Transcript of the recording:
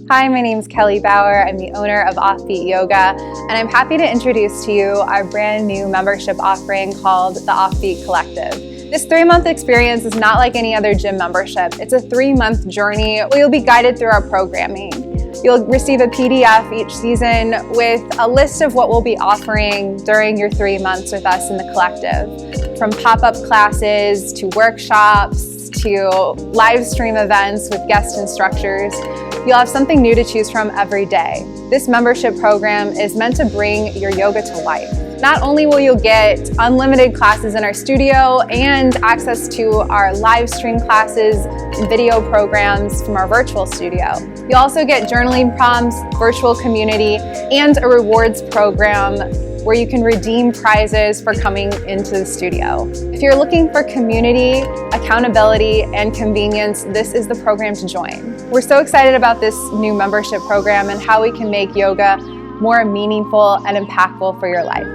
Hi, my name is Kelly Bauer. I'm the owner of Offbeat Yoga, and I'm happy to introduce to you our brand new membership offering called the Offbeat Collective. This 3-month experience is not like any other gym membership. It's a 3-month journey where you'll be guided through our programming. You'll receive a PDF each season with a list of what we'll be offering during your 3 months with us in the collective. From pop-up classes to workshops to live stream events with guest instructors, you'll have something new to choose from every day. This membership program is meant to bring your yoga to life. Not only will you get unlimited classes in our studio and access to our live stream classes and video programs from our virtual studio, you'll also get journaling prompts, virtual community, and a rewards program where you can redeem prizes for coming into the studio. If you're looking for community, accountability, and convenience, this is the program to join. We're so excited about this new membership program and how we can make yoga more meaningful and impactful for your life.